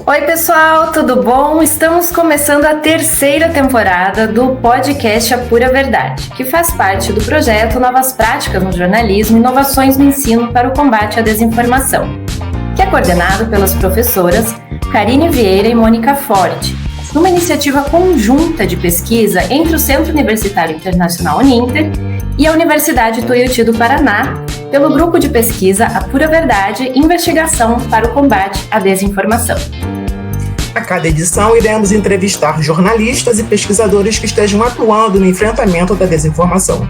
Oi pessoal, tudo bom? Estamos começando a terceira temporada do podcast A Pura Verdade, que faz parte do projeto Novas Práticas no Jornalismo e Inovações no Ensino para o Combate à Desinformação, que é coordenado pelas professoras Karine Vieira e Mônica Forte, numa iniciativa conjunta de pesquisa entre o Centro Universitário Internacional Uninter e a Universidade Tuiuti do Paraná, pelo grupo de pesquisa A Pura Verdade – Investigação para o Combate à Desinformação. A cada edição, iremos entrevistar jornalistas e pesquisadores que estejam atuando no enfrentamento da desinformação.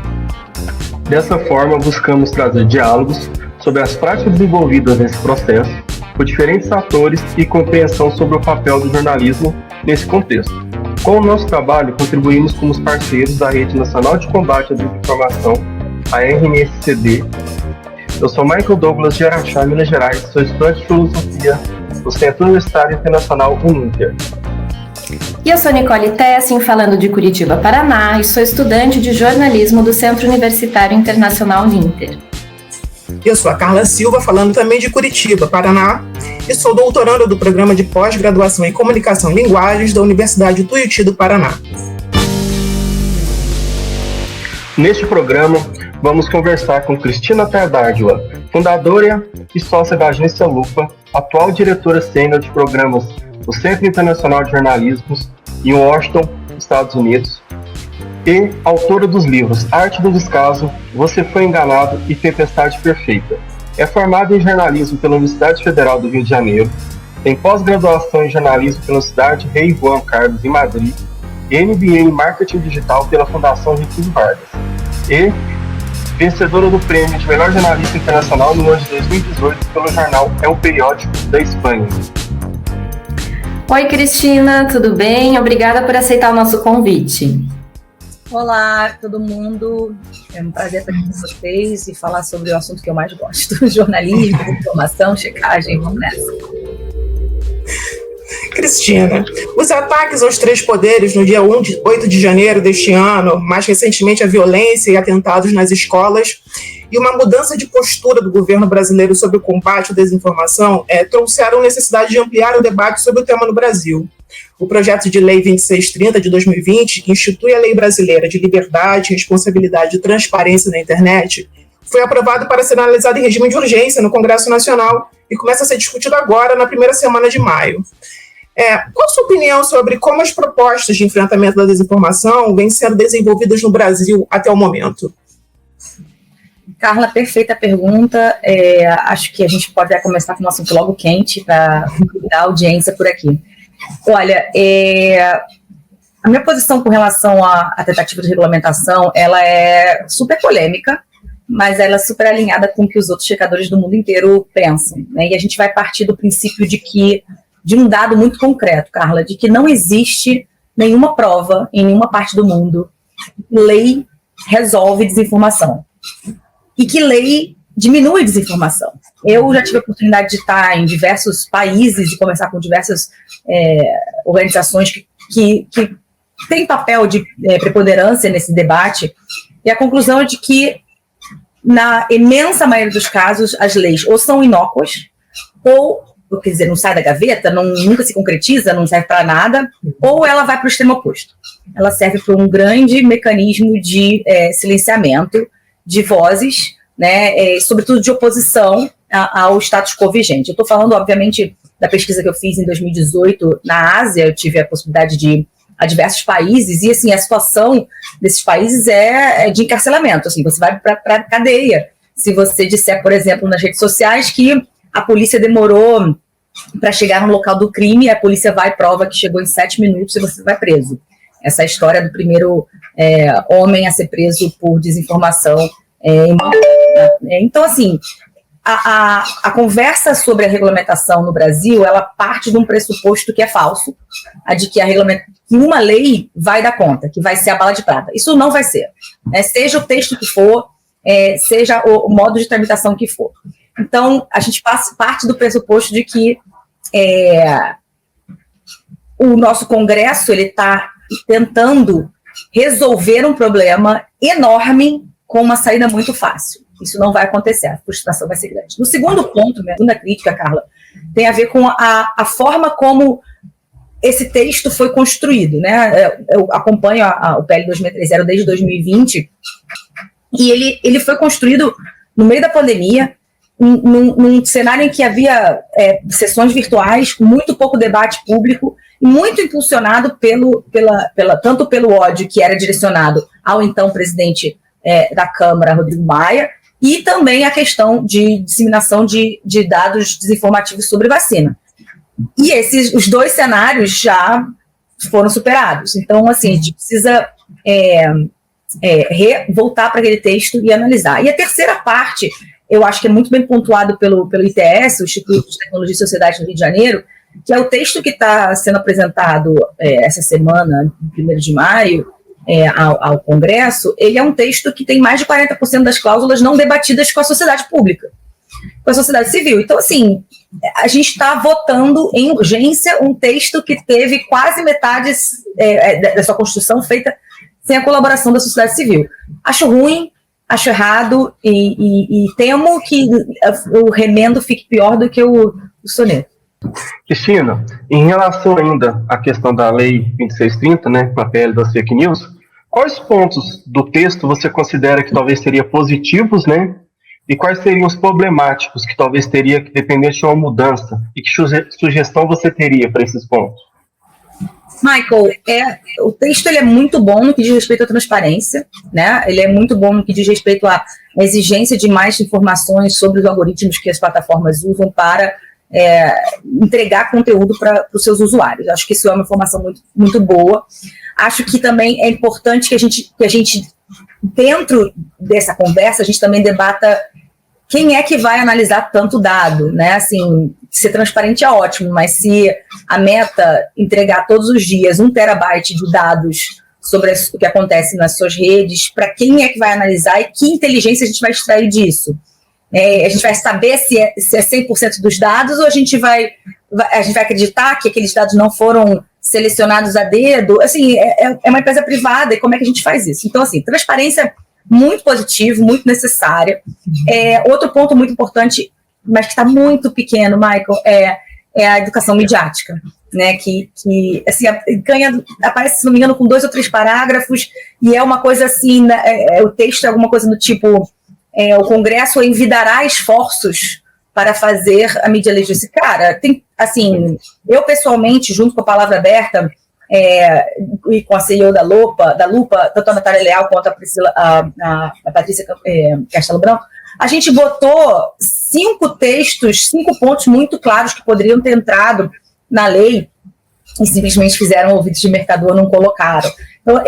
Dessa forma, buscamos trazer diálogos sobre as práticas envolvidas nesse processo, por diferentes atores e compreensão sobre o papel do jornalismo nesse contexto. Com o nosso trabalho, contribuímos como os parceiros da Rede Nacional de Combate à Desinformação, a RNSCD. Eu sou Michael Douglas de Araxá, Minas Gerais, sou estudante de Filosofia do Centro Universitário Internacional Uninter. E eu sou Nicole Tessin, falando de Curitiba, Paraná, e sou estudante de Jornalismo do Centro Universitário Internacional Uninter. Eu sou a Carla Silva, falando também de Curitiba, Paraná, e sou doutoranda do Programa de Pós-Graduação em Comunicação e Linguagens da Universidade Tuiuti do Paraná. Neste programa, vamos conversar com Cristina Tardárdua, fundadora e sócia da Agência Lupa, atual diretora sênior de programas do Centro Internacional de Jornalismo em Washington, Estados Unidos, e autora dos livros Arte do Descaso, Você Foi Enganado e Tempestade Perfeita. É formada em jornalismo pela Universidade Federal do Rio de Janeiro, tem pós-graduação em jornalismo pela Universidade Rei Juan Carlos em Madrid, e MBA em Marketing Digital pela Fundação Getúlio Vargas, e vencedora do prêmio de melhor jornalista internacional no ano de 2018 pelo jornal El Periódico da Espanha. Oi Cristina, tudo bem? Obrigada por aceitar o nosso convite. Olá, todo mundo. É um prazer estar aqui com vocês e falar sobre o assunto que eu mais gosto: jornalismo, informação, checagem. Vamos nessa. Cristina, os ataques aos três poderes no dia 8 de janeiro deste ano, mais recentemente a violência e atentados nas escolas, e uma mudança de postura do governo brasileiro sobre o combate à desinformação trouxeram a necessidade de ampliar o debate sobre o tema no Brasil. O projeto de lei 2630 de 2020, que institui a Lei Brasileira de Liberdade, Responsabilidade e Transparência na Internet, foi aprovado para ser analisado em regime de urgência no Congresso Nacional e começa a ser discutido agora, na primeira semana de maio. Qual a sua opinião sobre como as propostas de enfrentamento da desinformação vêm sendo desenvolvidas no Brasil até o momento? Carla, perfeita pergunta. Acho que a gente pode começar com um assunto logo quente para dar audiência por aqui. Olha, a minha posição com relação à tentativa de regulamentação, ela é super polêmica, mas ela é super alinhada com o que os outros checadores do mundo inteiro pensam, né? E a gente vai partir do princípio de um dado muito concreto, Carla, de que não existe nenhuma prova em nenhuma parte do mundo que lei resolve desinformação e que lei diminui desinformação. Eu já tive a oportunidade de estar em diversos países e conversar com diversas organizações que têm papel de preponderância nesse debate, e a conclusão é de que, na imensa maioria dos casos, as leis ou são inócuas, ou, quer dizer, não sai da gaveta, nunca se concretiza, não serve para nada, ou ela vai para o extremo oposto. Ela serve para um grande mecanismo de silenciamento de vozes, né, sobretudo de oposição ao status quo vigente. Eu estou falando, obviamente, da pesquisa que eu fiz em 2018 na Ásia. Eu tive a possibilidade de ir a diversos países, e assim, a situação desses países é de encarcelamento. Assim, você vai para a cadeia se você disser, por exemplo, nas redes sociais que a polícia demorou para chegar no local do crime, a polícia vai e prova que chegou em 7 minutos e você vai preso. Essa é a história do primeiro homem a ser preso por desinformação. Então, assim, a conversa sobre a regulamentação no Brasil, ela parte de um pressuposto que é falso, a de que que uma lei vai dar conta, que vai ser a bala de prata. Isso não vai ser, né? Seja o texto que for, seja o modo de tramitação que for. Então, a gente parte do pressuposto de que o nosso Congresso está tentando resolver um problema enorme com uma saída muito fácil. Isso não vai acontecer, a frustração vai ser grande. No segundo ponto, minha segunda crítica, Carla, tem a ver com a forma como esse texto foi construído, né? Eu acompanho o PL 2630 desde 2020 e ele foi construído no meio da pandemia, num cenário em que havia sessões virtuais, muito pouco debate público, muito impulsionado tanto pelo ódio que era direcionado ao então presidente da Câmara, Rodrigo Maia, e também a questão de disseminação de dados desinformativos sobre vacina. E os dois cenários já foram superados. Então, assim, a gente precisa voltar para aquele texto e analisar. E a terceira parte, eu acho que é muito bem pontuado pelo ITS, o Instituto de Tecnologia e Sociedade do Rio de Janeiro, que é o texto que está sendo apresentado essa semana, 1º de maio, ao Congresso. Ele é um texto que tem mais de 40% das cláusulas não debatidas com a sociedade pública, com a sociedade civil. Então, assim, a gente está votando em urgência um texto que teve quase metade da sua construção feita sem a colaboração da sociedade civil. Acho ruim, acho errado e temo que o remendo fique pior do que o soneto. Cristina, em relação ainda à questão da Lei 2630, né, com a PL das fake news, quais pontos do texto você considera que talvez seriam positivos, né? E quais seriam os problemáticos que talvez teria que depender de uma mudança? E que sugestão você teria para esses pontos? Michael, o texto ele é muito bom no que diz respeito à transparência, né? Ele é muito bom no que diz respeito à exigência de mais informações sobre os algoritmos que as plataformas usam para entregar conteúdo para os seus usuários. Acho que isso é uma informação muito, muito boa. Acho que também é importante que a gente, dentro dessa conversa, a gente também debata quem é que vai analisar tanto dado, né? Assim, ser transparente é ótimo, mas se a meta entregar todos os dias 1 terabyte de dados sobre o que acontece nas suas redes, para quem é que vai analisar e que inteligência a gente vai extrair disso? A gente vai saber se é 100% dos dados ou a gente vai acreditar que aqueles dados não foram selecionados a dedo? Assim, é uma empresa privada, e como é que a gente faz isso? Então, assim, transparência muito positivo, muito necessária. Outro ponto muito importante, mas que está muito pequeno, Michael, é a educação midiática, né? Que assim, aparece, se não me engano, com 2 ou 3 parágrafos, e é uma coisa assim, o texto é alguma coisa do tipo: o Congresso envidará esforços para fazer a mídia legítima. Cara, tem, assim, eu pessoalmente, junto com a Palavra Aberta, e com a CEO da Lupa, tanto a Natália Leal quanto a Patrícia Castelo Branco, a gente botou 5 pontos muito claros que poderiam ter entrado na lei e simplesmente fizeram ouvidos de mercador, não colocaram. Então,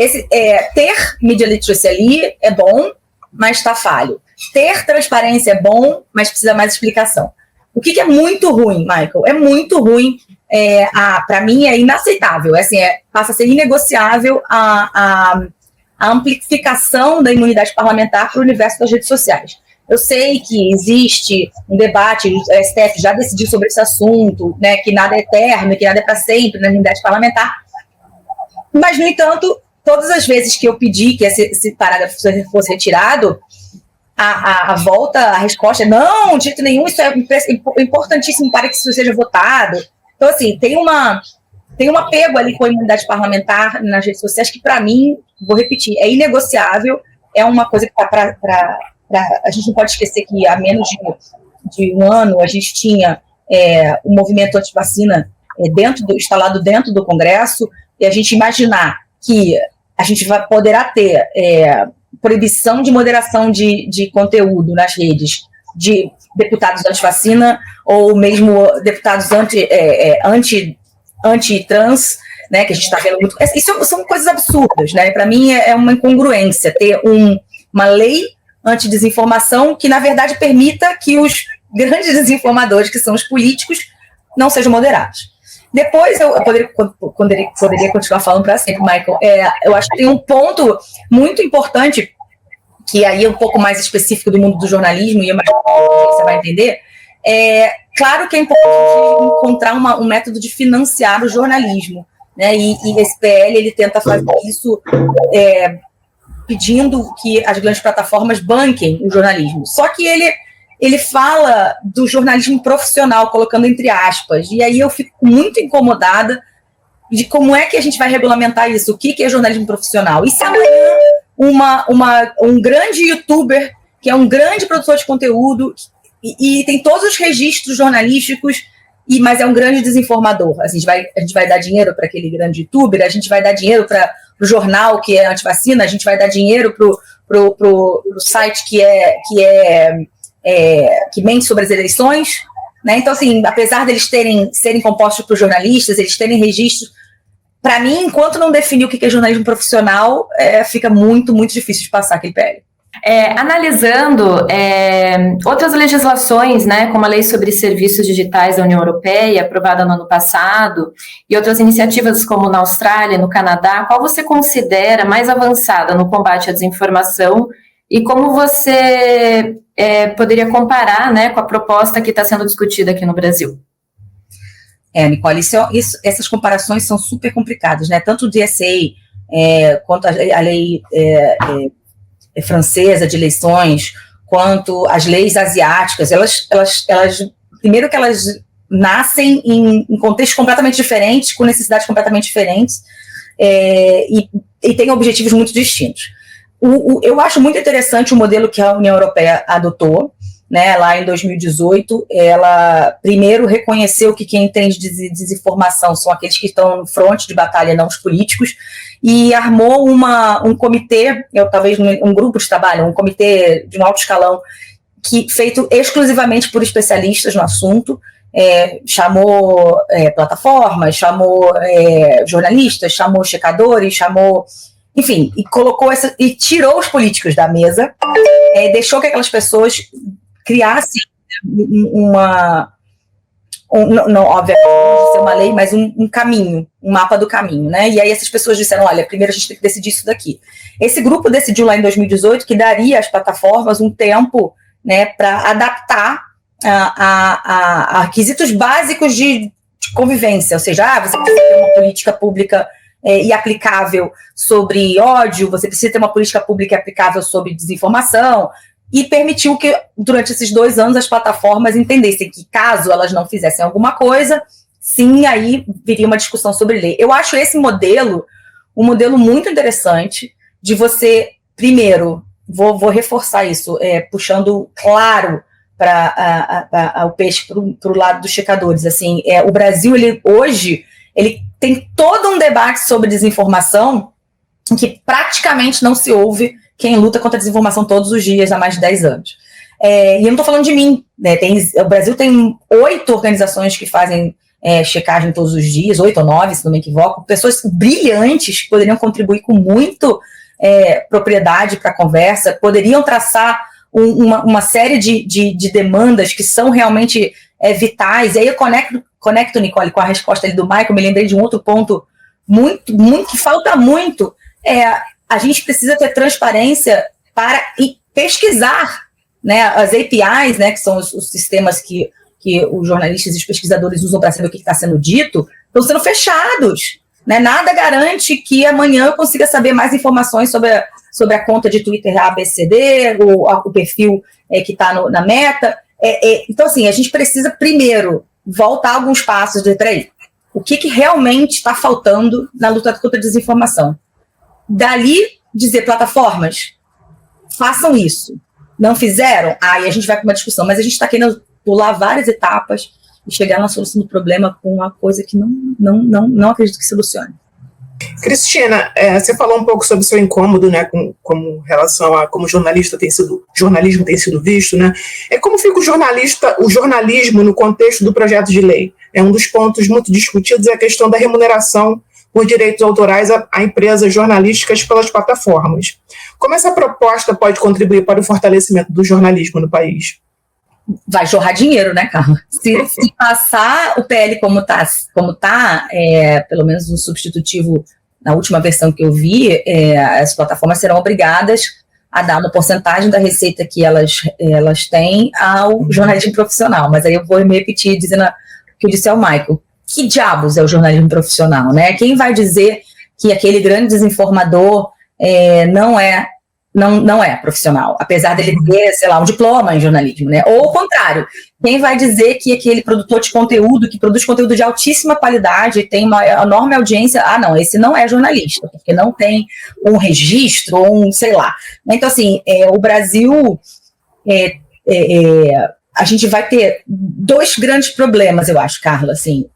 ter media literacy ali é bom, mas está falho. Ter transparência é bom, mas precisa mais explicação. O que é muito ruim, Michael? É muito ruim. Para mim é inaceitável, assim, passa a ser inegociável a amplificação da imunidade parlamentar para o universo das redes sociais. Eu sei que existe um debate, o STF já decidiu sobre esse assunto, né, que nada é eterno, que nada é para sempre na imunidade parlamentar, mas, no entanto, todas as vezes que eu pedi que esse parágrafo fosse retirado, a resposta é: não, de jeito nenhum, isso é importantíssimo para que isso seja votado. Então, assim, tem um apego ali com a imunidade parlamentar nas redes sociais que, para mim, vou repetir, é inegociável, é uma coisa que está a gente não pode esquecer que há menos de um ano a gente tinha um movimento anti-vacina instalado dentro do Congresso, e a gente imaginar que a gente poderá ter proibição de moderação de conteúdo nas redes de deputados anti-vacina ou mesmo deputados anti-trans, né, que a gente está vendo muito. Isso são coisas absurdas, né? Para mim é uma incongruência ter uma lei anti-desinformação que, na verdade, permita que os grandes desinformadores, que são os políticos, não sejam moderados. Depois, eu poderia continuar falando para sempre, Michael. Eu acho que tem um ponto muito importante, que aí é um pouco mais específico do mundo do jornalismo, e você vai entender. Claro que é importante encontrar um método de financiar o jornalismo, né? E esse PL ele tenta fazer isso pedindo que as grandes plataformas banquem o jornalismo. Só que ele fala do jornalismo profissional, colocando entre aspas, e aí eu fico muito incomodada de como é que a gente vai regulamentar isso, o que é jornalismo profissional. E se amanhã um grande youtuber, que é um grande produtor de conteúdo, e tem todos os registros jornalísticos, mas é um grande desinformador, a gente vai dar dinheiro para aquele grande youtuber, a gente vai dar dinheiro para o jornal que é antivacina, a gente vai dar dinheiro pro site que mente sobre as eleições, né? Então, assim, apesar deles serem compostos por jornalistas, eles terem registros, para mim, enquanto não definir o que é jornalismo profissional, fica muito, muito difícil de passar aquele PL. Analisando outras legislações, né, como a Lei sobre Serviços Digitais da União Europeia, aprovada no ano passado, e outras iniciativas como na Austrália, no Canadá, qual você considera mais avançada no combate à desinformação e como você poderia comparar, né, com a proposta que está sendo discutida aqui no Brasil? Nicole, essas comparações são super complicadas, né? Tanto o DSA quanto a lei francesa de eleições, quanto as leis asiáticas, elas primeiro que elas nascem em contextos completamente diferentes, com necessidades completamente diferentes, e têm objetivos muito distintos. Eu acho muito interessante o modelo que a União Europeia adotou, né, lá em 2018, ela primeiro reconheceu que quem entende de desinformação são aqueles que estão no fronte de batalha, não os políticos, e armou um comitê, talvez um grupo de trabalho, um comitê de um alto escalão, feito exclusivamente por especialistas no assunto, chamou plataformas, chamou jornalistas, chamou checadores, enfim, e colocou e tirou os políticos da mesa, deixou que aquelas pessoas criassem não, obviamente, não ser uma lei, mas um caminho, um mapa do caminho, né? E aí essas pessoas disseram, olha, primeiro a gente tem que decidir isso daqui. Esse grupo decidiu lá em 2018 que daria às plataformas um tempo, né, para adaptar a requisitos básicos de convivência, ou seja, você precisa ter uma política pública e aplicável sobre ódio, você precisa ter uma política pública aplicável sobre desinformação, e permitiu que, durante esses 2 anos, as plataformas entendessem que, caso elas não fizessem alguma coisa, sim, aí viria uma discussão sobre lei. Eu acho esse modelo um modelo muito interessante de você, primeiro, vou reforçar isso, puxando claro para o peixe para o lado dos checadores. Assim, o Brasil, hoje, ele tem todo um debate sobre desinformação em que praticamente não se ouve quem luta contra a desinformação todos os dias há mais de 10 anos. E eu não estou falando de mim, né? O Brasil tem 8 organizações que fazem checagem todos os dias, 8 ou 9, se não me equivoco, pessoas brilhantes que poderiam contribuir com muito propriedade para a conversa, poderiam traçar uma série de demandas que são realmente vitais. E aí eu conecto, Nicole, com a resposta ali do Michael, me lembrei de um outro ponto muito, que falta muito, a gente precisa ter transparência para pesquisar, né, as APIs, né, que são os sistemas que os jornalistas e os pesquisadores usam para saber o que está sendo dito, estão sendo fechados. Né? Nada garante que amanhã eu consiga saber mais informações sobre a conta de Twitter ABCD, o perfil que está na Meta. Então, assim, a gente precisa, primeiro, voltar alguns passos de peraí, o que realmente está faltando na luta contra a desinformação. Dali, dizer, plataformas, façam isso. Não fizeram? Aí a gente vai para uma discussão, mas a gente está querendo pular várias etapas e chegar na solução do problema com uma coisa que não acredito que solucione. Cristina, você falou um pouco sobre o seu incômodo, né, com relação a como o jornalismo tem sido visto, né? Como fica o jornalismo no contexto do projeto de lei? Um dos pontos muito discutidos é a questão da remuneração por direitos autorais a empresas jornalísticas pelas plataformas. Como essa proposta pode contribuir para o fortalecimento do jornalismo no país? Vai jorrar dinheiro, né, Carla? Se passar o PL como tá, pelo menos no substitutivo, na última versão que eu vi, as plataformas serão obrigadas a dar uma porcentagem da receita que elas têm ao jornalismo profissional. Mas aí eu vou me repetir dizendo o que eu disse ao Michael. Que diabos é o jornalismo profissional, né? Quem vai dizer que aquele grande desinformador não é não é profissional, apesar dele ter, sei lá, um diploma em jornalismo, né? Ou o contrário, quem vai dizer que aquele produtor de conteúdo, que produz conteúdo de altíssima qualidade, tem uma enorme audiência, não, esse não é jornalista, porque não tem um registro, ou sei lá. Então, assim, o Brasil, a gente vai ter dois grandes problemas, eu acho, Carla, assim,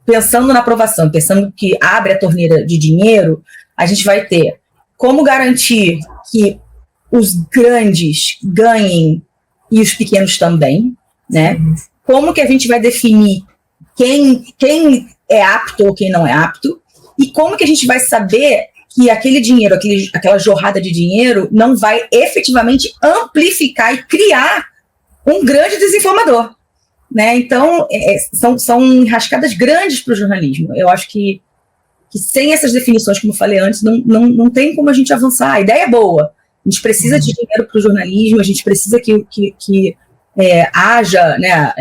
pensando na aprovação, pensando que abre a torneira de dinheiro, a gente vai ter como garantir que os grandes ganhem e os pequenos também, né? Como que a gente vai definir quem é apto ou quem não é apto, e como que a gente vai saber que aquele dinheiro, aquela jorrada de dinheiro não vai efetivamente amplificar e criar um grande desinformador, né? Então, são enrascadas grandes para o jornalismo. Eu acho que sem essas definições, como eu falei antes, não tem como a gente avançar. A ideia é boa. A gente precisa de dinheiro para o jornalismo, a gente precisa que haja, né,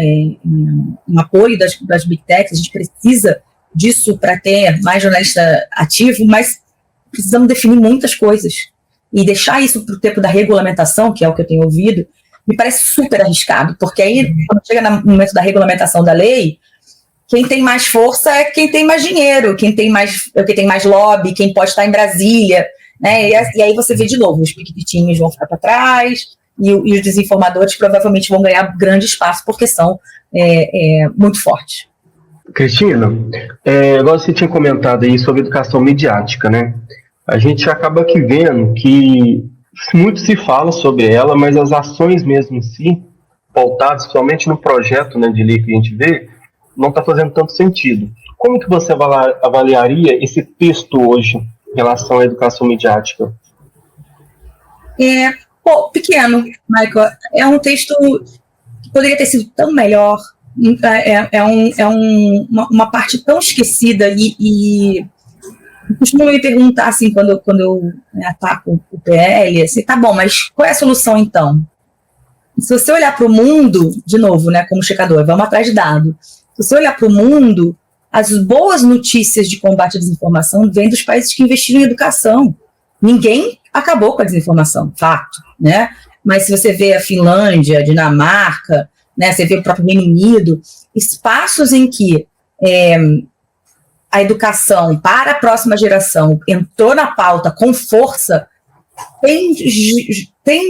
um apoio das Big Techs, a gente precisa disso para ter mais jornalista ativo, mas precisamos definir muitas coisas. E deixar isso para o tempo da regulamentação, que é o que eu tenho ouvido, me parece super arriscado, porque aí, quando chega no momento da regulamentação da lei, quem tem mais força é quem tem mais dinheiro, quem tem mais lobby, quem pode estar em Brasília, né? E aí você vê de novo, os pequenininhos vão ficar para trás e os desinformadores provavelmente vão ganhar grande espaço porque são muito fortes. Cristina, igual você tinha comentado aí sobre educação midiática, né? A gente acaba aqui vendo que muito se fala sobre ela, mas as ações mesmo em si, pautadas principalmente no projeto, né, de lei que a gente vê, não está fazendo tanto sentido. Como que você avaliaria esse texto hoje em relação à educação midiática? Pequeno, Michael. É um texto que poderia ter sido tão melhor. Uma parte tão esquecida e costumam me perguntar, assim, quando eu ataco o PL, assim, tá bom, mas qual é a solução, então? Se você olhar para o mundo, de novo, né, como checador, vamos atrás de dado. Se você olhar para o mundo, as boas notícias de combate à desinformação vêm dos países que investiram em educação. Ninguém acabou com a desinformação, fato, né? Mas se você vê a Finlândia, a Dinamarca, né, você vê o próprio Reino Unido, espaços em que a educação para a próxima geração entrou na pauta com força, tem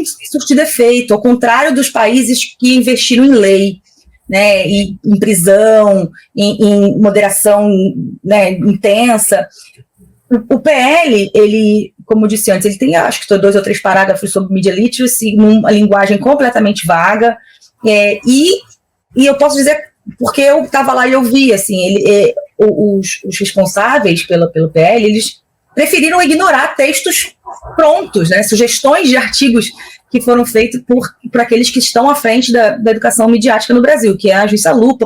surtido efeito, ao contrário dos países que investiram em lei, né, em prisão, em moderação, né, intensa. O PL, ele, como eu disse antes, ele tem, acho que 2 ou 3 parágrafos sobre media literacy, numa linguagem completamente vaga, e eu posso dizer, porque eu estava lá e eu vi, assim, os responsáveis pelo PL, eles preferiram ignorar textos prontos, né, sugestões de artigos que foram feitos por aqueles que estão à frente da educação midiática no Brasil, que é a Agência Lupa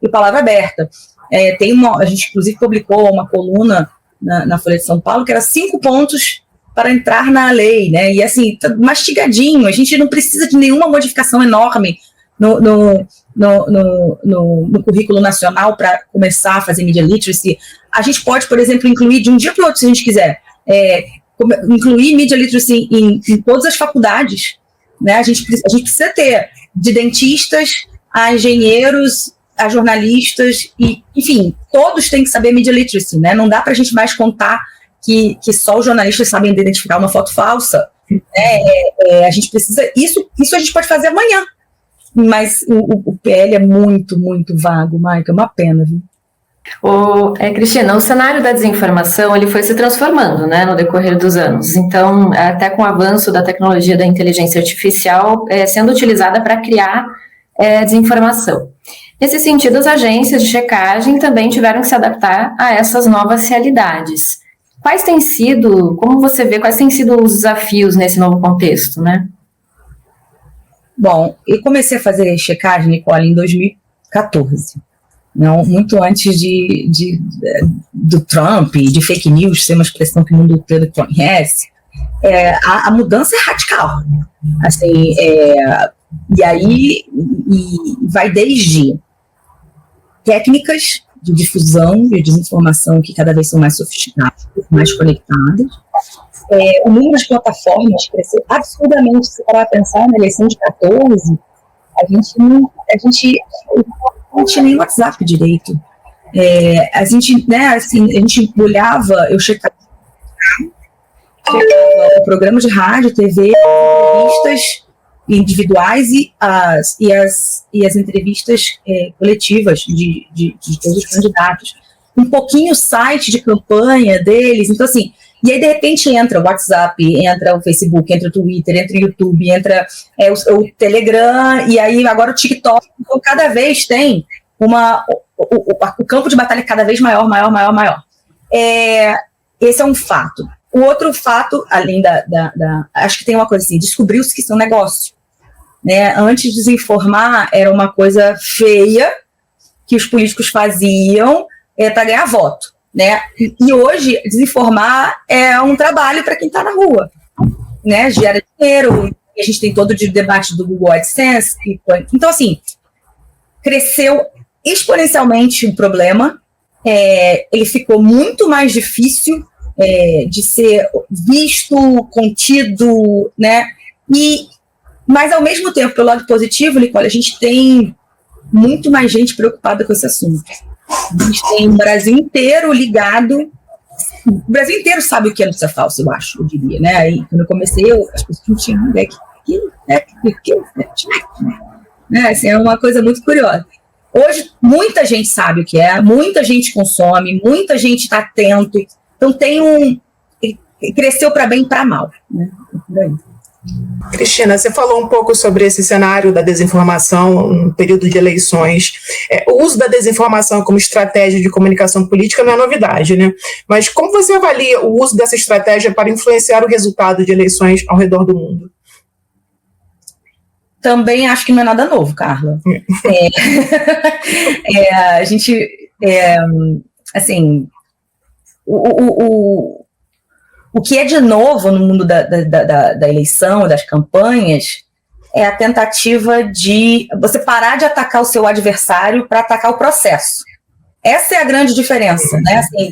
e Palavra Aberta. A gente, inclusive, publicou uma coluna na Folha de São Paulo, que era 5 pontos para entrar na lei, né? E assim, tá mastigadinho, a gente não precisa de nenhuma modificação enorme no currículo nacional para começar a fazer media literacy. A gente pode, por exemplo, incluir de um dia para o outro, se a gente quiser, incluir media literacy em todas as faculdades, né? A gente precisa ter de dentistas a engenheiros, a jornalistas, e, enfim, todos têm que saber media literacy, né? Não dá para a gente mais contar que só os jornalistas sabem identificar uma foto falsa, né? A gente precisa, isso a gente pode fazer amanhã, mas o PL é muito, muito vago, Maica, é uma pena, viu? Cristina, o cenário da desinformação ele foi se transformando, né, no decorrer dos anos. Então, até com o avanço da tecnologia da inteligência artificial sendo utilizada para criar desinformação. Nesse sentido, as agências de checagem também tiveram que se adaptar a essas novas realidades. Como você vê, quais têm sido os desafios nesse novo contexto, né? Bom, eu comecei a fazer checagem, Nicole, em 2014. Não, muito antes do Trump e de fake news ser uma expressão que o mundo todo conhece. A mudança é radical. Assim, e aí vai desde técnicas de difusão de desinformação que cada vez são mais sofisticadas, mais conectadas, o número de plataformas cresceu absurdamente. Se parar para pensar na eleição de 14, a gente não tinha nem WhatsApp direito. A gente, né, assim, a gente olhava, eu checava o programa de rádio, TV, entrevistas individuais e as entrevistas coletivas de todos os candidatos. Um pouquinho o site de campanha deles, então assim, e aí de repente entra o WhatsApp, entra o Facebook, entra o Twitter, entra o YouTube, entra o Telegram, e aí agora o TikTok, então cada vez tem o campo de batalha cada vez maior. Esse é um fato. O outro fato, além acho que tem uma coisa assim, descobriu-se que isso é um negócio. Né? Antes de desinformar, era uma coisa feia que os políticos faziam para ganhar voto. Né? E hoje, desinformar é um trabalho para quem está na rua. Né? Gera dinheiro, a gente tem todo o debate do Google AdSense. Então, assim, cresceu exponencialmente o problema, ele ficou muito mais difícil de ser visto, contido, né? Mas, ao mesmo tempo, pelo lado positivo, Nicole, a gente tem muito mais gente preocupada com esse assunto. A gente tem o Brasil inteiro ligado. O Brasil inteiro sabe o que é notícia falsa, eu acho, eu diria, né? Aí, quando eu comecei, as pessoas não tinham ideia assim, é uma coisa muito curiosa. Hoje, muita gente sabe o que é, muita gente consome, muita gente está atento. Então, cresceu para bem e para mal. Né? Cristina, você falou um pouco sobre esse cenário da desinformação no período de eleições. O uso da desinformação como estratégia de comunicação política não é novidade, né? Mas como você avalia o uso dessa estratégia para influenciar o resultado de eleições ao redor do mundo? Também acho que não é nada novo, Carla. A gente, assim, o que é de novo no mundo da eleição, das campanhas, é a tentativa de você parar de atacar o seu adversário para atacar o processo. Essa é a grande diferença, né? Assim,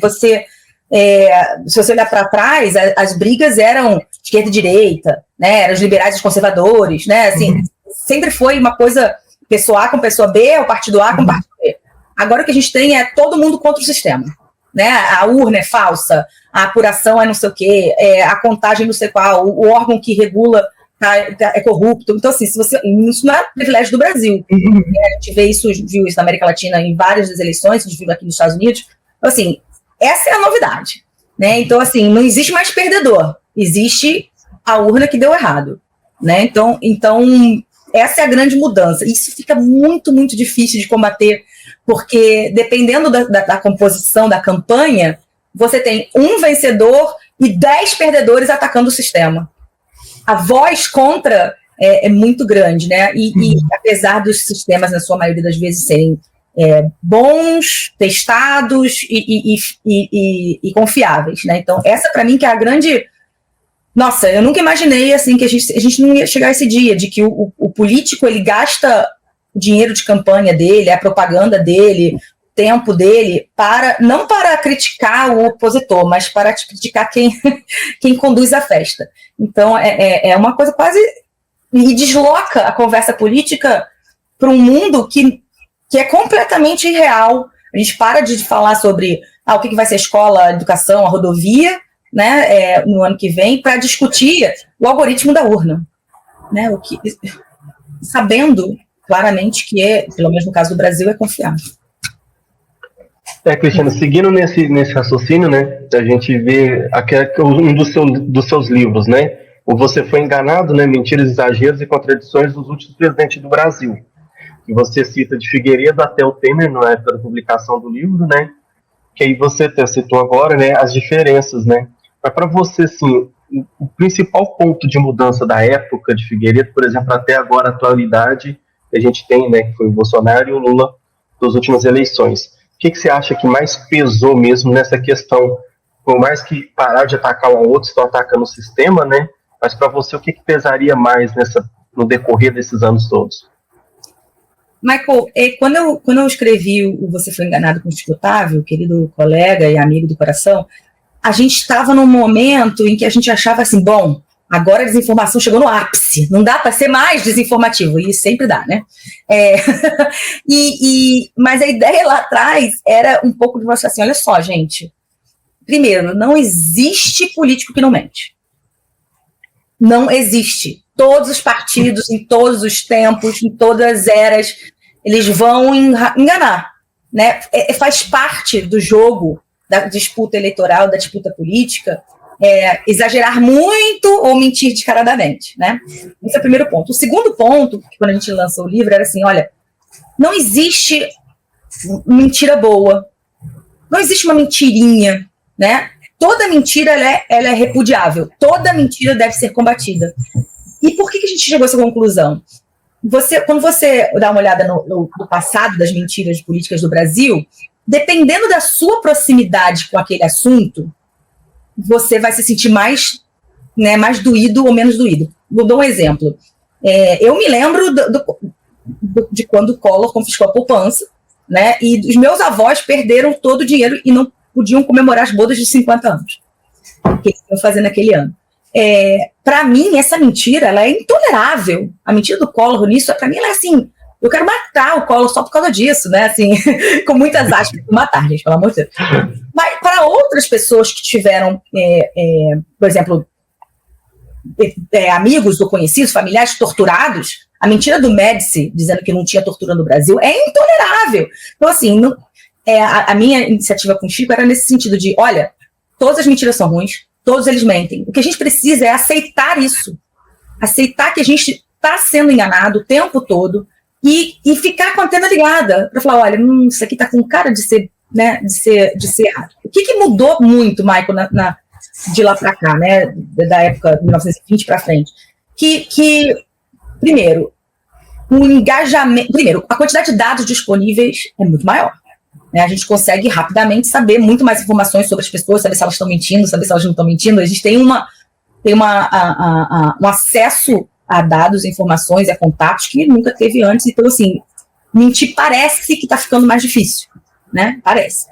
se você olhar para trás, as brigas eram esquerda e direita, né? Eram os liberais e os conservadores, né? Assim, sempre foi uma coisa, pessoa A com pessoa B, o partido A com o partido B. Agora o que a gente tem é todo mundo contra o sistema. Né? A urna é falsa, a apuração é não sei o quê, a contagem não sei qual, o órgão que regula é corrupto. Então, assim, isso não é privilégio do Brasil. A gente viu isso na América Latina em várias das eleições, a gente viu aqui nos Estados Unidos. Então, assim, essa é a novidade. Né? Então, assim, não existe mais perdedor, existe a urna que deu errado. Né? Então, essa é a grande mudança. Isso fica muito, muito difícil de combater, porque dependendo da composição da campanha, você tem um vencedor e 10 perdedores atacando o sistema. A voz contra é muito grande, né? E apesar dos sistemas, na sua maioria das vezes, serem bons, testados e confiáveis, né? Então, essa para mim que é a grande... Nossa, eu nunca imaginei assim que a gente não ia chegar a esse dia, de que o político ele gasta o dinheiro de campanha dele, a propaganda dele, o tempo dele, não para criticar o opositor, mas para criticar quem conduz a festa. Então, é uma coisa quase... E desloca a conversa política para um mundo que é completamente irreal. A gente para de falar sobre o que vai ser a escola, a educação, a rodovia, né, no ano que vem, para discutir o algoritmo da urna. Né, sabendo claramente que, pelo menos no caso do Brasil, é confiável. Cristina, seguindo nesse raciocínio, né, a gente vê um dos seus livros, né, o Você Foi Enganado, né, Mentiras, Exageros e Contradições dos Últimos Presidentes do Brasil, que você cita de Figueiredo até o Temer na época da publicação do livro, né, que aí você até citou agora, né, as diferenças, né, mas para você, assim, o principal ponto de mudança da época de Figueiredo, por exemplo, até agora a atualidade que a gente tem, né, que foi o Bolsonaro e o Lula das últimas eleições. O que você acha que mais pesou mesmo nessa questão? Por mais que parar de atacar um ao outro, estão atacando o sistema, né? Mas para você, o que pesaria mais no decorrer desses anos todos? Michael, quando eu escrevi o Você Foi Enganado com o Disputável, querido colega e amigo do coração, a gente estava num momento em que a gente achava assim, bom, agora a desinformação chegou no ápice, não dá para ser mais desinformativo, e sempre dá, né? Mas a ideia lá atrás era um pouco de mostrar assim, olha só, gente, primeiro, não existe político que não mente. Não existe. Todos os partidos, em todos os tempos, em todas as eras, eles vão enganar, né? Faz parte do jogo da disputa eleitoral, da disputa política, exagerar muito ou mentir descaradamente, né? Esse é o primeiro ponto. O segundo ponto, que quando a gente lançou o livro, era assim, olha, não existe mentira boa, não existe uma mentirinha, né? Toda mentira ela é repudiável, toda mentira deve ser combatida. E por que a gente chegou a essa conclusão? Quando você dá uma olhada no passado das mentiras políticas do Brasil, dependendo da sua proximidade com aquele assunto, você vai se sentir mais, né, mais doído ou menos doído. Vou dar um exemplo. Eu me lembro de quando o Collor confiscou a poupança, né, e os meus avós perderam todo o dinheiro e não podiam comemorar as bodas de 50 anos que eles iam fazer naquele ano. Para mim, essa mentira ela é intolerável. A mentira do Collor nisso, para mim, ela é assim, eu quero matar o Collor só por causa disso, né? Assim, com muitas aspas, matar, gente, pelo amor de Deus. Mas para outras pessoas que tiveram, por exemplo, amigos ou conhecidos, familiares torturados, a mentira do Médici, dizendo que não tinha tortura no Brasil, é intolerável. Então, assim, a minha iniciativa com o Chico era nesse sentido de, olha, todas as mentiras são ruins, todos eles mentem. O que a gente precisa é aceitar isso. Aceitar que a gente está sendo enganado o tempo todo e ficar com a antena ligada para falar, olha, isso aqui está com cara de ser, né, de ser errado. O que mudou muito, Michael, de lá para cá, né, da época de 1920 para frente? Que primeiro, o engajamento... Primeiro, a quantidade de dados disponíveis é muito maior. Né? A gente consegue rapidamente saber muito mais informações sobre as pessoas, saber se elas estão mentindo, saber se elas não estão mentindo. A gente tem um acesso a dados, informações e a contatos que nunca teve antes. Então, assim, mentir parece que está ficando mais difícil, né? Parece.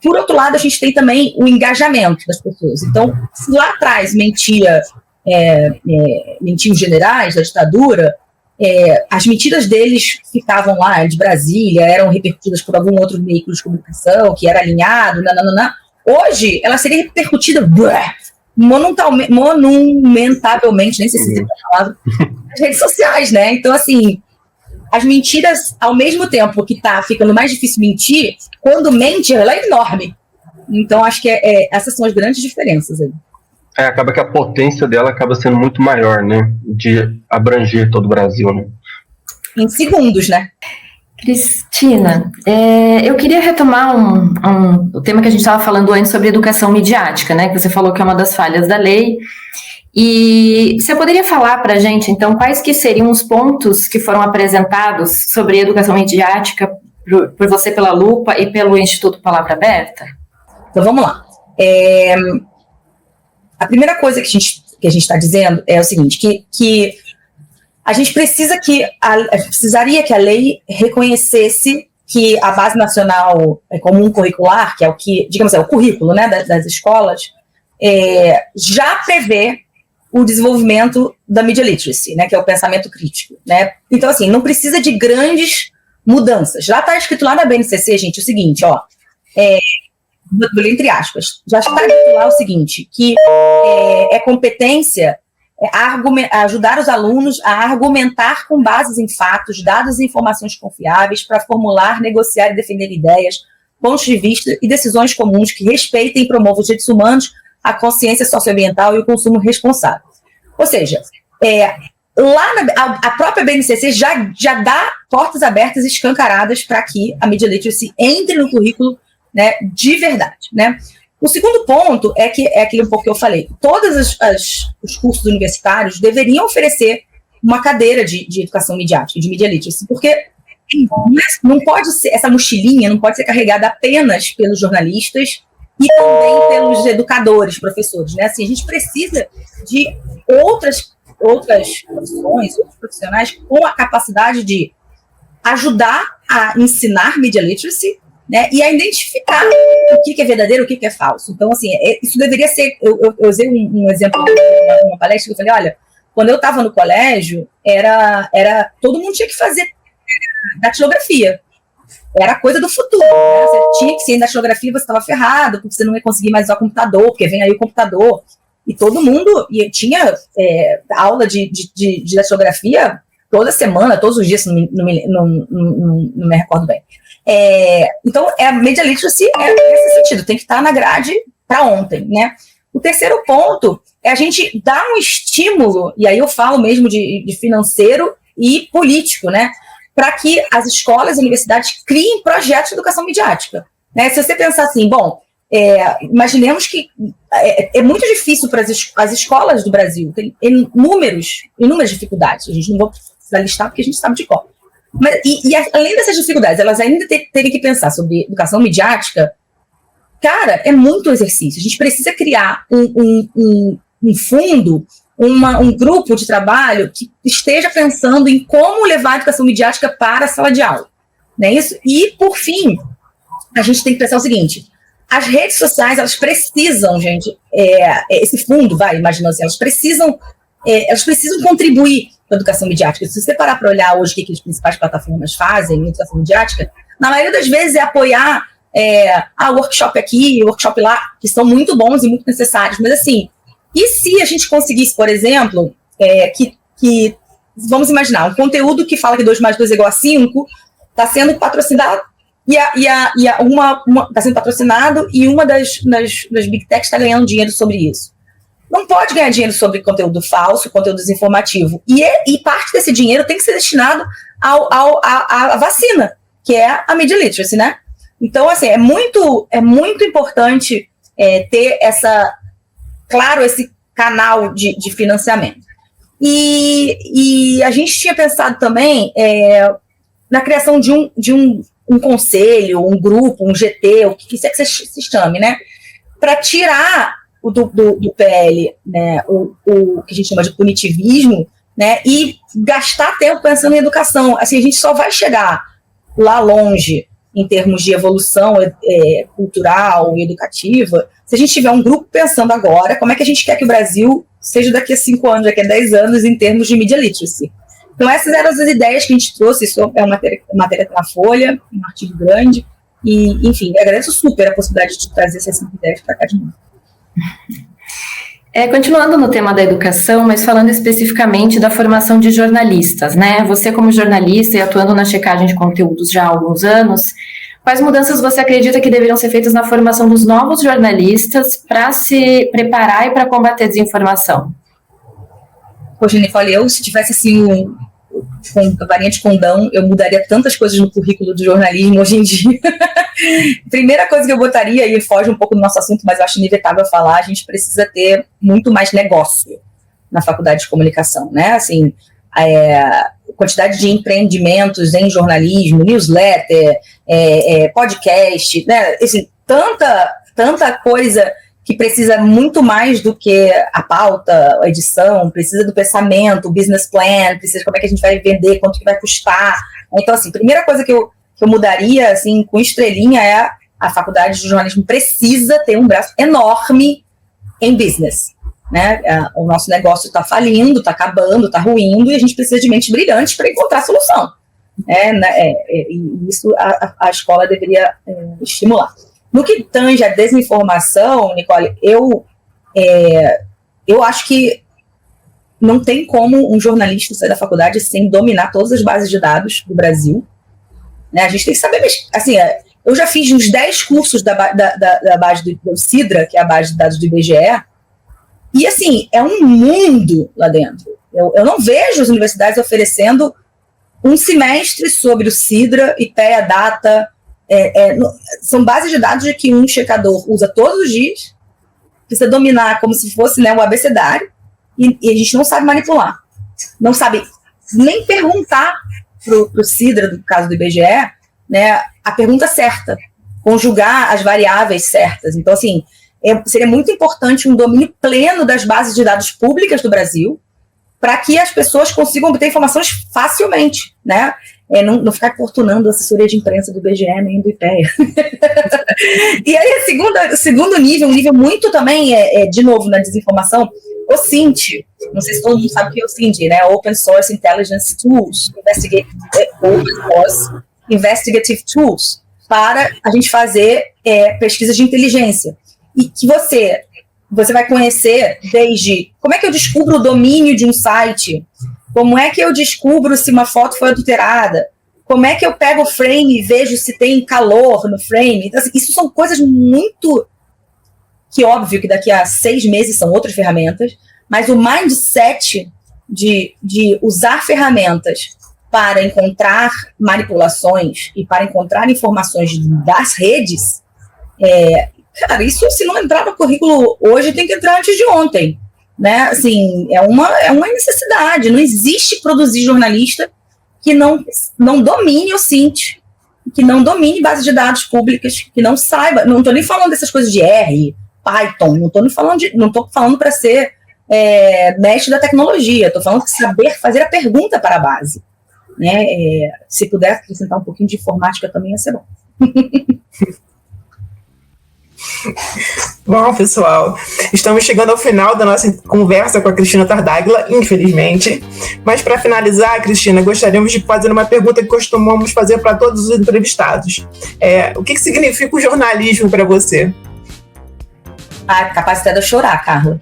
Por outro lado, a gente tem também o engajamento das pessoas. Então, se lá atrás mentiam os generais da ditadura, as mentiras deles ficavam lá de Brasília, eram repercutidas por algum outro veículo de comunicação que era alinhado, nananana. Hoje, ela seria repercutida monumentavelmente, nem sei se é a palavra, nas redes sociais, né? Então, assim, as mentiras, ao mesmo tempo que está ficando mais difícil mentir, quando mente, ela é enorme. Então, acho que essas são as grandes diferenças aí. Acaba que a potência dela acaba sendo muito maior, né? De abranger todo o Brasil, né? Em segundos, né? Cristina, eu queria retomar o tema que a gente estava falando antes sobre educação midiática, né? Que você falou que é uma das falhas da lei. E você poderia falar para a gente, então, quais que seriam os pontos que foram apresentados sobre educação midiática por você pela Lupa e pelo Instituto Palavra Aberta? Então, vamos lá. A primeira coisa que a gente está dizendo é o seguinte, que a gente precisaria que a lei reconhecesse que a Base Nacional Comum Curricular, que é o que, digamos, é o currículo, né, das escolas, já prevê o desenvolvimento da media literacy, né, que é o pensamento crítico, né? Então, assim, não precisa de grandes mudanças. Já está escrito lá na BNCC, gente, o seguinte, ó, entre aspas, já está escrito lá o seguinte, que competência ajudar os alunos a argumentar com bases em fatos, dados e informações confiáveis para formular, negociar e defender ideias, pontos de vista e decisões comuns que respeitem e promovam os direitos humanos, a consciência socioambiental e o consumo responsável. Ou seja, a própria BNCC já dá portas abertas e escancaradas para que a media literacy entre no currículo, né, de verdade, né? O segundo ponto é aquele um pouco que eu falei. Todos os cursos universitários deveriam oferecer uma cadeira de educação midiática, de media literacy, porque não pode ser, essa mochilinha não pode ser carregada apenas pelos jornalistas e também pelos educadores, professores, né? Assim, a gente precisa de outras profissões, outros profissionais com a capacidade de ajudar a ensinar media literacy né? E a identificar o que é verdadeiro, o que é falso. Então, assim, isso deveria ser... Eu usei um exemplo numa palestra que eu falei, olha, quando eu estava no colégio, todo mundo tinha que fazer datilografia. Era coisa do futuro, né? Você tinha que ser em datilografia, você estava ferrado, porque você não ia conseguir mais usar o computador, porque vem aí o computador. E todo mundo tinha aula de datilografia toda semana, todos os dias, não me recordo bem. Então, a Media Literacy nesse sentido, tem que estar na grade para ontem, né? O terceiro ponto é a gente dar um estímulo, e aí eu falo mesmo de financeiro e político, né? Para que as escolas e universidades criem projetos de educação midiática. Né? Se você pensar assim, bom, imaginemos que é muito difícil para as escolas do Brasil, tem inúmeras dificuldades, a gente não vai precisar listar porque a gente sabe de qual. Mas, além dessas dificuldades, elas ainda terem que pensar sobre educação midiática, cara, é muito exercício. A gente precisa criar um fundo, um grupo de trabalho que esteja pensando em como levar a educação midiática para a sala de aula. Não é isso? E, por fim, a gente tem que pensar o seguinte, as redes sociais, elas precisam, gente, esse fundo, imaginando assim, elas precisam contribuir para a educação midiática. Se você parar para olhar hoje o que as principais plataformas fazem em educação midiática, na maioria das vezes é apoiar workshop aqui, workshop lá, que são muito bons e muito necessários, mas assim, e se a gente conseguisse, por exemplo, que vamos imaginar, um conteúdo que fala que 2 mais 2 é igual a 5, está sendo patrocinado, está sendo patrocinado e uma das Big Techs está ganhando dinheiro sobre isso. Não pode ganhar dinheiro sobre conteúdo falso, conteúdo desinformativo. E parte desse dinheiro tem que ser destinado à vacina, que é a Media Literacy, né? Então, assim, é muito importante ter esse canal de financiamento. E a gente tinha pensado também na criação de um conselho, um grupo, um GT, o que quiser que você se chame, né? Para tirar do PL, né, o que a gente chama de punitivismo, né, e gastar tempo pensando em educação. Assim, a gente só vai chegar lá longe em termos de evolução cultural e educativa se a gente tiver um grupo pensando agora como é que a gente quer que o Brasil seja daqui a 5 anos, daqui a 10 anos em termos de media literacy. Então essas eram as ideias que a gente trouxe, isso é uma matéria na Folha, um artigo grande, e enfim, agradeço super a possibilidade de trazer essas 5 ideias para cá de novo. Continuando no tema da educação, mas falando especificamente da formação de jornalistas, né? Você como jornalista e atuando na checagem de conteúdos já há alguns anos, quais mudanças você acredita que deveriam ser feitas na formação dos novos jornalistas para se preparar e para combater a desinformação? Poxa, Nicole, se tivesse assim com a varinha de condão, eu mudaria tantas coisas no currículo do jornalismo hoje em dia. Primeira coisa que eu botaria, e foge um pouco do nosso assunto, mas eu acho inevitável falar, a gente precisa ter muito mais negócio na faculdade de comunicação, né? Assim, a quantidade de empreendimentos em jornalismo, newsletter, podcast, né? Assim, tanta coisa que precisa muito mais do que a pauta, a edição, precisa do pensamento, o business plan, precisa de como é que a gente vai vender, quanto que vai custar. Então, assim, primeira coisa que eu mudaria, assim, com estrelinha, é a faculdade de jornalismo precisa ter um braço enorme em business, né? O nosso negócio está falindo, está acabando, está ruindo, e a gente precisa de mentes brilhantes para encontrar solução. E isso a escola deveria estimular. No que tange a desinformação, Nicole, eu acho que não tem como um jornalista sair da faculdade sem dominar todas as bases de dados do Brasil. Né? A gente tem que saber, assim, eu já fiz uns 10 cursos da base do Sidra, que é a base de dados do IBGE, e assim, é um mundo lá dentro. Eu não vejo as universidades oferecendo um semestre sobre o Sidra, IPEA, Data. São bases de dados de que um checador usa todos os dias, precisa dominar como se fosse, né, o abecedário, e a gente não sabe manipular, não sabe nem perguntar para o Sidra, no caso do IBGE, né, a pergunta certa, conjugar as variáveis certas. Então, assim, seria muito importante um domínio pleno das bases de dados públicas do Brasil, para que as pessoas consigam obter informações facilmente, né? não ficar importunando a assessoria de imprensa do IBGE nem do IPEA. E aí, o segundo nível, um nível muito também, de novo, na desinformação, o CINT, não sei se todo mundo sabe o que é o CINT, né? Open Source Intelligence Tools, Investigative Tools, para a gente fazer pesquisas de inteligência. E que você vai conhecer desde como é que eu descubro o domínio de um site, como é que eu descubro se uma foto foi adulterada, como é que eu pego o frame e vejo se tem calor no frame. Então, assim, isso são coisas muito... que óbvio que daqui a 6 meses são outras ferramentas, mas o mindset de usar ferramentas para encontrar manipulações e para encontrar informações das redes, cara, isso se não entrar no currículo hoje, tem que entrar antes de ontem, né? Assim, é uma necessidade. Não existe produzir jornalista que não domine o CINT, que não domine base de dados públicas, que não saiba. Não estou nem falando dessas coisas de R, Python, não estou falando para ser mestre da tecnologia, estou falando de saber fazer a pergunta para a base. Né? Se puder acrescentar um pouquinho de informática também ia ser bom. Bom, pessoal, estamos chegando ao final da nossa conversa com a Cristina Tardáguila, infelizmente. Mas para finalizar, Cristina, gostaríamos de fazer uma pergunta que costumamos fazer para todos os entrevistados. O que significa o jornalismo para você? Capaz até de eu chorar, Carla.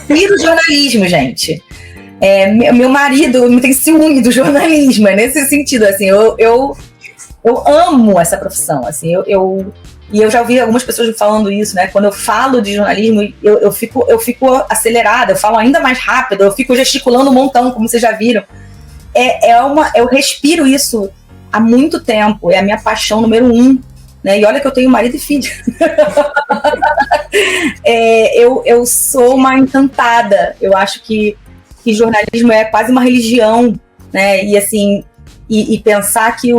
Prefiro jornalismo, gente. Meu marido tem ciúme do jornalismo, nesse sentido, assim, eu amo essa profissão, assim, e eu já ouvi algumas pessoas falando isso, né, quando eu falo de jornalismo, eu fico acelerada, eu falo ainda mais rápido, eu fico gesticulando um montão, como vocês já viram, eu respiro isso há muito tempo, é a minha paixão número 1, né, e olha que eu tenho marido e filho. Eu sou uma encantada, eu acho que jornalismo é quase uma religião, né? E assim, e pensar que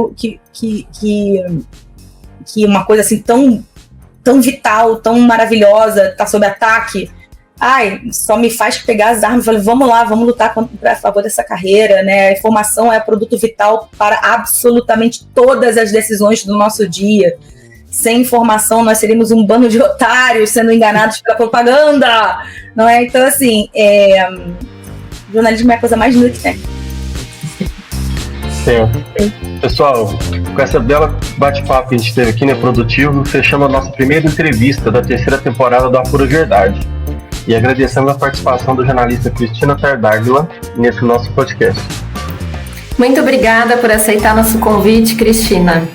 uma coisa assim tão vital, tão maravilhosa, está sob ataque, só me faz pegar as armas e falar, vamos lá, vamos lutar a favor dessa carreira, né? A informação é produto vital para absolutamente todas as decisões do nosso dia. Sem informação, nós seríamos um bando de otários sendo enganados pela propaganda, não é? Então, assim, jornalismo é a coisa mais linda que tem. Sim. Pessoal, com essa bela bate-papo que a gente teve aqui, né, produtivo, fechamos a nossa primeira entrevista da 3ª temporada do A Pura Verdade. E agradecemos a participação da jornalista Cristina Tardáguila nesse nosso podcast. Muito obrigada por aceitar nosso convite, Cristina.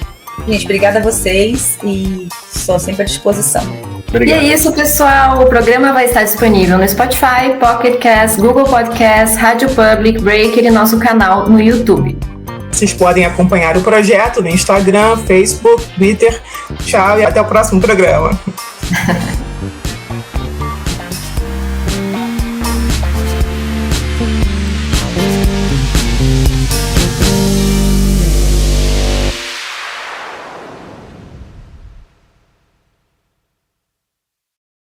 Gente, obrigada a vocês e estou sempre à disposição. Obrigado. E é isso, pessoal. O programa vai estar disponível no Spotify, Pocket Cast, Google Podcast, Rádio Public, Breaker e nosso canal no YouTube. Vocês podem acompanhar o projeto no Instagram, Facebook, Twitter. Tchau e até o próximo programa.